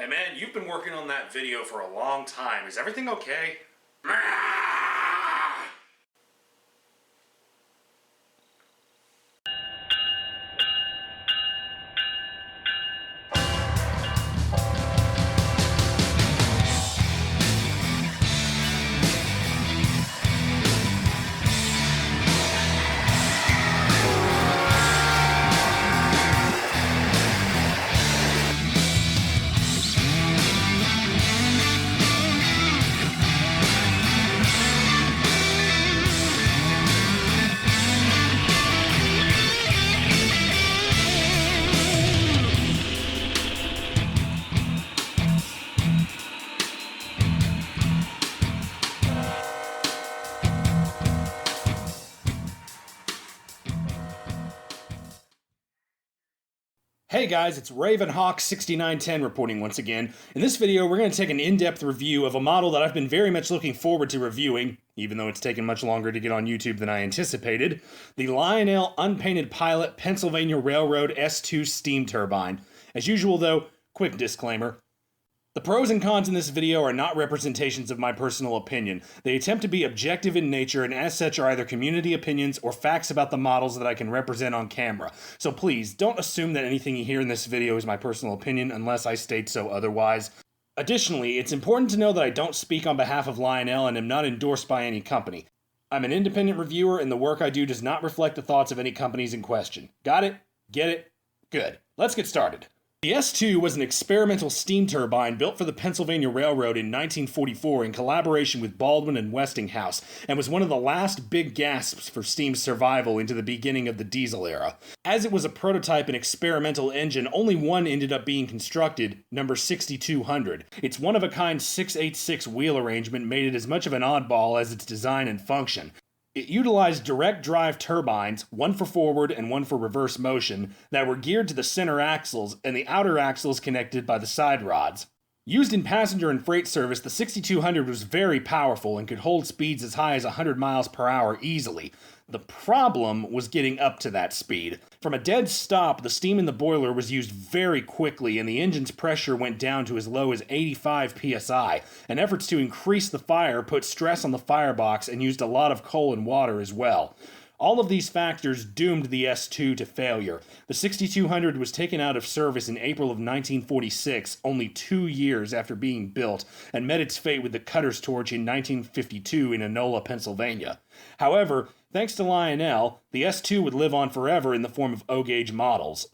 Hey man, you've been working on that video for a long time. Is everything okay? Hey guys, it's Ravenhawk6910 reporting once again. In this video, we're going to take an in-depth review of a model that I've been very much looking forward to reviewing, even though it's taken much longer to get on YouTube than I anticipated, the Lionel Unpainted Pilot Pennsylvania Railroad S2 steam turbine. As usual though, quick disclaimer. The pros and cons in this video are not representations of my personal opinion. They attempt to be objective in nature and as such are either community opinions or facts about the models that I can represent on camera. So please, don't assume that anything you hear in this video is my personal opinion unless I state so otherwise. Additionally, it's important to know that I don't speak on behalf of Lionel and am not endorsed by any company. I'm an independent reviewer and the work I do does not reflect the thoughts of any companies in question. Got it? Get it? Good. Let's get started. The S2 was an experimental steam turbine built for the Pennsylvania Railroad in 1944 in collaboration with Baldwin and Westinghouse, and was one of the last big gasps for steam's survival into the beginning of the diesel era. As it was a prototype and experimental engine, only one ended up being constructed, number 6200. Its one-of-a-kind 686 wheel arrangement made it as much of an oddball as its design and function. It utilized direct drive turbines, one for forward and one for reverse motion, that were geared to the center axles and the outer axles connected by the side rods. Used in passenger and freight service, the 6200 was very powerful and could hold speeds as high as 100 miles per hour easily. The problem was getting up to that speed. From a dead stop, the steam in the boiler was used very quickly and the engine's pressure went down to as low as 85 psi, and efforts to increase the fire put stress on the firebox and used a lot of coal and water as well. All of these factors doomed the S2 to failure. The 6200 was taken out of service in April of 1946, only 2 years after being built, and met its fate with the cutter's torch in 1952 in Enola, Pennsylvania. However, thanks to Lionel, the S2 would live on forever in the form of O-gauge models.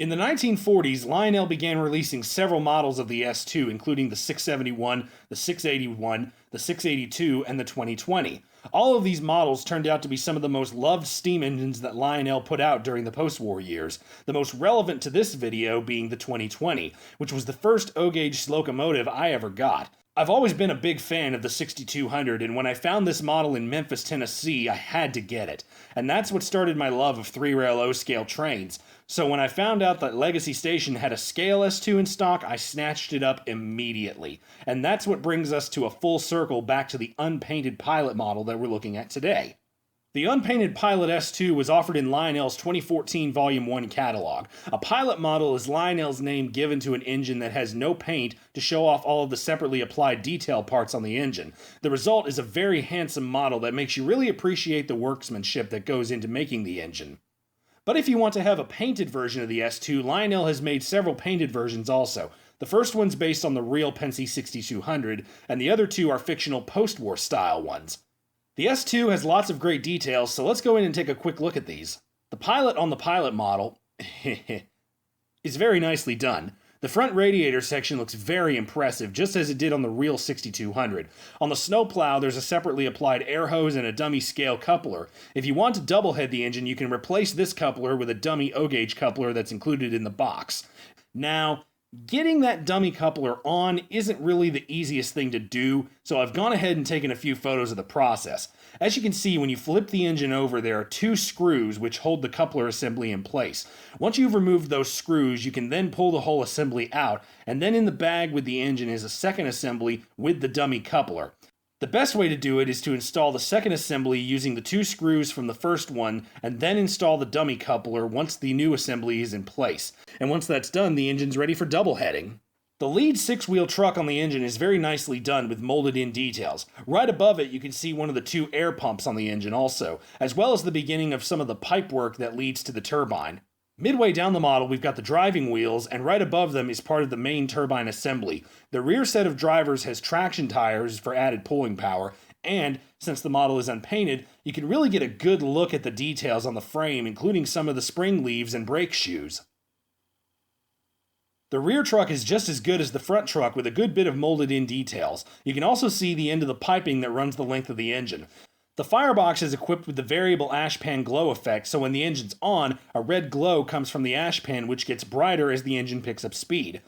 In the 1940s, Lionel began releasing several models of the S2, including the 671, the 681, the 682, and the 2020. All of these models turned out to be some of the most loved steam engines that Lionel put out during the post-war years, the most relevant to this video being the 2020, which was the first O-gauge locomotive I ever got. I've always been a big fan of the 6200, and when I found this model in Memphis, Tennessee, I had to get it. And that's what started my love of 3-rail O-scale trains. So when I found out that Legacy Station had a scale S2 in stock, I snatched it up immediately. And that's what brings us to a full circle back to the Unpainted Pilot model that we're looking at today. The Unpainted Pilot S2 was offered in Lionel's 2014 Volume 1 catalog. A pilot model is Lionel's name given to an engine that has no paint to show off all of the separately applied detail parts on the engine. The result is a very handsome model that makes you really appreciate the workmanship that goes into making the engine. But if you want to have a painted version of the S2, Lionel has made several painted versions also. The first one's based on the real Pennsy 6200, and the other two are fictional post-war style ones. The S2 has lots of great details, so let's go in and take a quick look at these. The pilot on the pilot model is very nicely done. The front radiator section looks very impressive, just as it did on the real 6200. On the snowplow, there's a separately applied air hose and a dummy scale coupler. If you want to double head the engine, you can replace this coupler with a dummy O-gauge coupler that's included in the box. Now, getting that dummy coupler on isn't really the easiest thing to do, so I've gone ahead and taken a few photos of the process. As you can see, when you flip the engine over, there are 2 screws which hold the coupler assembly in place. Once you've removed those screws, you can then pull the whole assembly out, and then in the bag with the engine is a second assembly with the dummy coupler. The best way to do it is to install the second assembly using the 2 screws from the first one, and then install the dummy coupler once the new assembly is in place. And once that's done, the engine's ready for double heading. The lead six-wheel truck on the engine is very nicely done with molded-in details. Right above it, you can see one of the two air pumps on the engine also, as well as the beginning of some of the pipework that leads to the turbine. Midway down the model, we've got the driving wheels, and right above them is part of the main turbine assembly. The rear set of drivers has traction tires for added pulling power, and since the model is unpainted, you can really get a good look at the details on the frame, including some of the spring leaves and brake shoes. The rear truck is just as good as the front truck with a good bit of molded-in details. You can also see the end of the piping that runs the length of the engine. The firebox is equipped with the variable ash pan glow effect, so when the engine's on, a red glow comes from the ash pan which gets brighter as the engine picks up speed.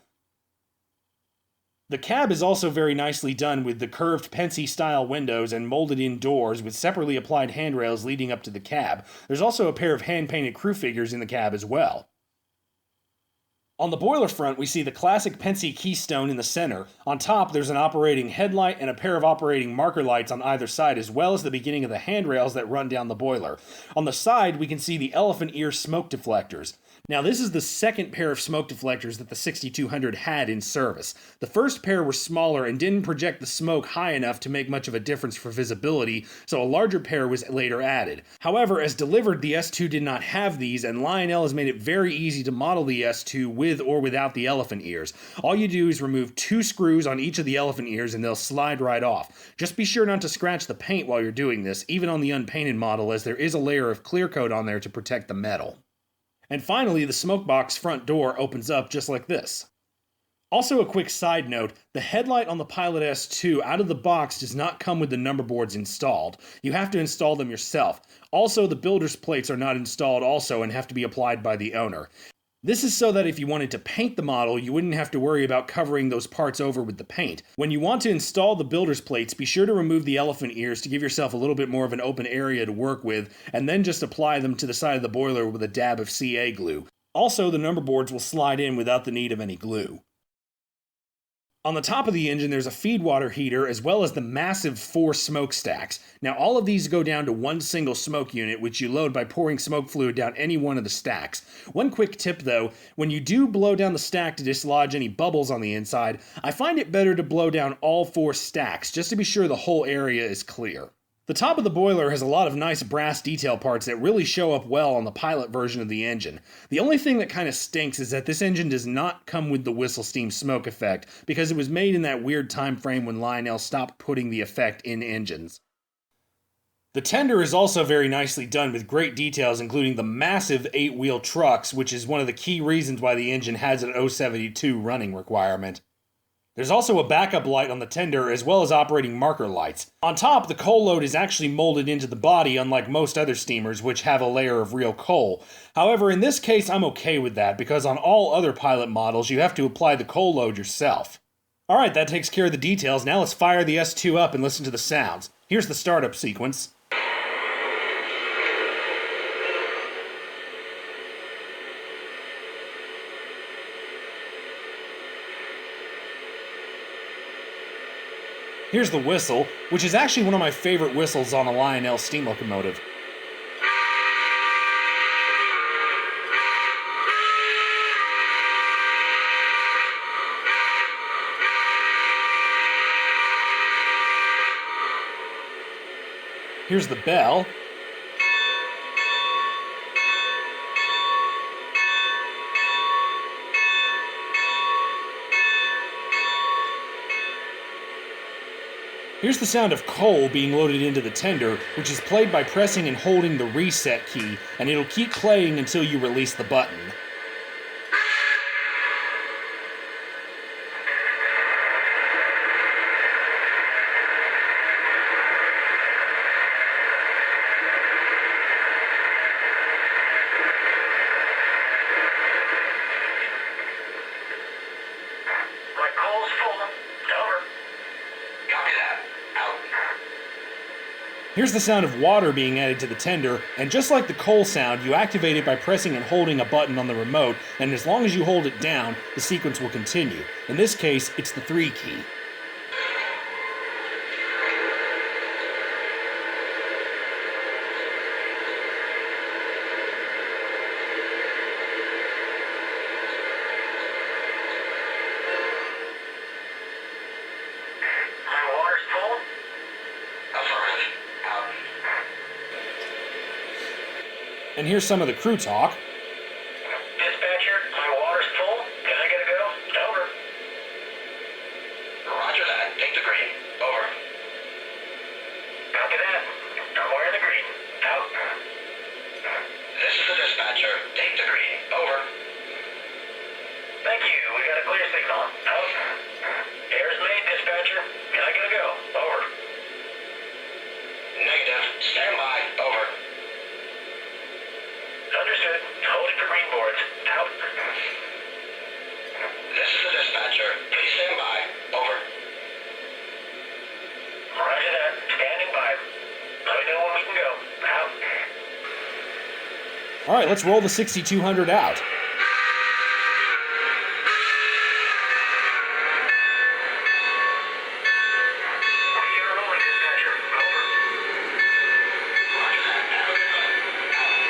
The cab is also very nicely done with the curved Pensy-style windows and molded-in doors with separately applied handrails leading up to the cab. There's also a pair of hand-painted crew figures in the cab as well. On the boiler front, we see the classic Pensy keystone in the center. On top, there's an operating headlight and a pair of operating marker lights on either side, as well as the beginning of the handrails that run down the boiler. On the side, we can see the elephant ear smoke deflectors. Now, this is the second pair of smoke deflectors that the 6200 had in service. The first pair were smaller and didn't project the smoke high enough to make much of a difference for visibility, so a larger pair was later added. However, as delivered, the S2 did not have these, and Lionel has made it very easy to model the S2 with or without the elephant ears. All you do is remove 2 screws on each of the elephant ears and they'll slide right off. Just be sure not to scratch the paint while you're doing this, even on the unpainted model, as there is a layer of clear coat on there to protect the metal. And finally, the smoke box front door opens up just like this. Also, a quick side note, the headlight on the Pilot S2 out of the box does not come with the number boards installed. You have to install them yourself. Also, the builder's plates are not installed also and have to be applied by the owner. This is so that if you wanted to paint the model, you wouldn't have to worry about covering those parts over with the paint. When you want to install the builder's plates, be sure to remove the elephant ears to give yourself a little bit more of an open area to work with, and then just apply them to the side of the boiler with a dab of CA glue. Also, the number boards will slide in without the need of any glue. On the top of the engine, there's a feed water heater as well as the massive 4 smokestacks. Now, all of these go down to one single smoke unit, which you load by pouring smoke fluid down any one of the stacks. One quick tip though, when you do blow down the stack to dislodge any bubbles on the inside, I find it better to blow down all 4 stacks, just to be sure the whole area is clear. The top of the boiler has a lot of nice brass detail parts that really show up well on the Pilot version of the engine. The only thing that kind of stinks is that this engine does not come with the whistle steam smoke effect, because it was made in that weird time frame when Lionel stopped putting the effect in engines. The tender is also very nicely done with great details, including the massive 8-wheel trucks, which is one of the key reasons why the engine has an 072 running requirement. There's also a backup light on the tender as well as operating marker lights. On top, the coal load is actually molded into the body, unlike most other steamers which have a layer of real coal. However, in this case I'm okay with that, because on all other Pilot models you have to apply the coal load yourself. Alright, that takes care of the details. Now let's fire the S2 up and listen to the sounds. Here's the startup sequence. Here's the whistle, which is actually one of my favorite whistles on a Lionel steam locomotive. Here's the bell. Here's the sound of coal being loaded into the tender, which is played by pressing and holding the reset key, and it'll keep playing until you release the button. Here's the sound of water being added to the tender, and just like the coal sound, you activate it by pressing and holding a button on the remote, and as long as you hold it down, the sequence will continue. In this case, it's the 3 key. And here's some of the crew talk. Dispatcher, my water's full. Can I get a go? Over. Roger that. Take the green. Over. Copy that. I'm wearing the green. Out. This is the dispatcher. Take the green. Over. Thank you. We got a clear signal. Out. Air's made, dispatcher. Can I get a go? Over. Negative. Stand by. Over. Understood. Holding for green boards. Out. This is the dispatcher. Please stand by. Over. Roger that. Standing by. Let me know when we can go. Out. All right, let's roll the 6200 out. We are rolling, dispatcher. Over. Roger that. Have a good one. Out.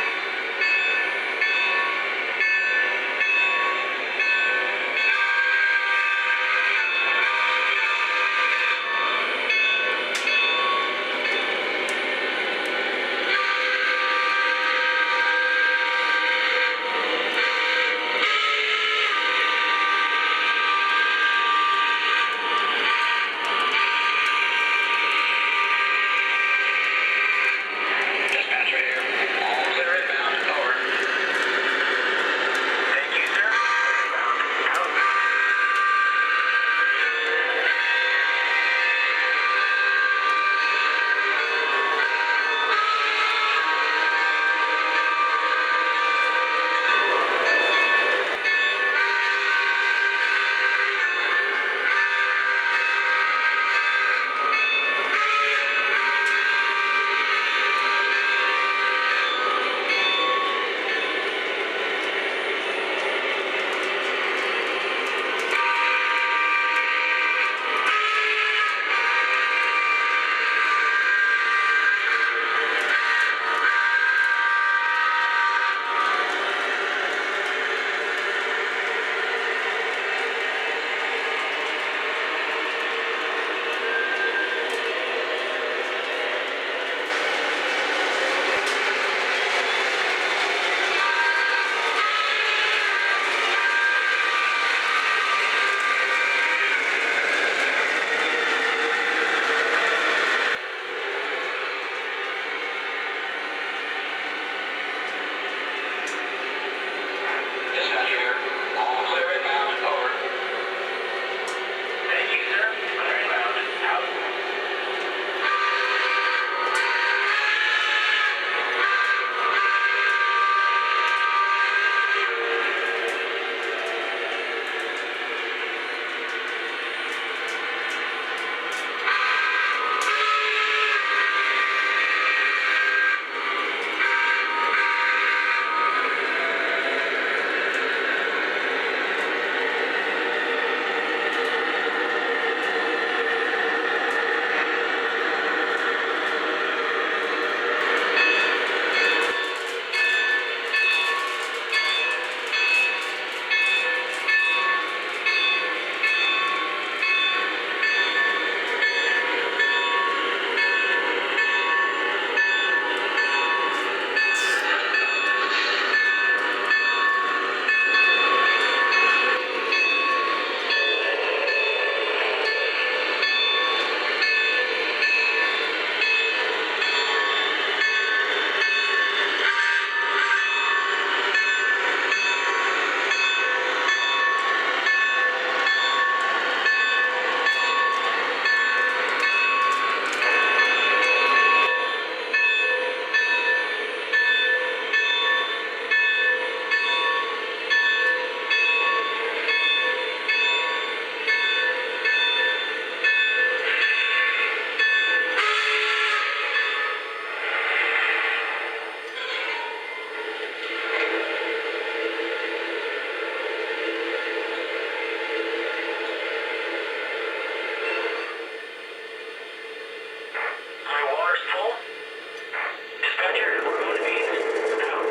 Dispatcher here. All clear inbound. Over. Thank you, sir. Inbound. Out. Dispatcher here. All clear inbound. Over. Thank you, sir. Clear inbound. Out. My water's full. Dispatcher, we're going to be out.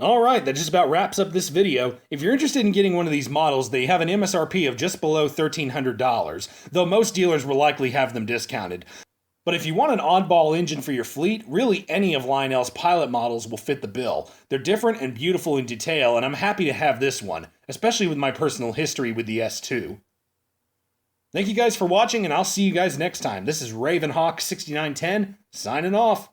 All right, that just about wraps up this video. If you're interested in getting one of these models, they have an MSRP of just below $1,300, though most dealers will likely have them discounted. But if you want an oddball engine for your fleet, really any of Lionel's pilot models will fit the bill. They're different and beautiful in detail, and I'm happy to have this one, especially with my personal history with the S2. Thank you guys for watching, and I'll see you guys next time. This is Ravenhawk6910, signing off.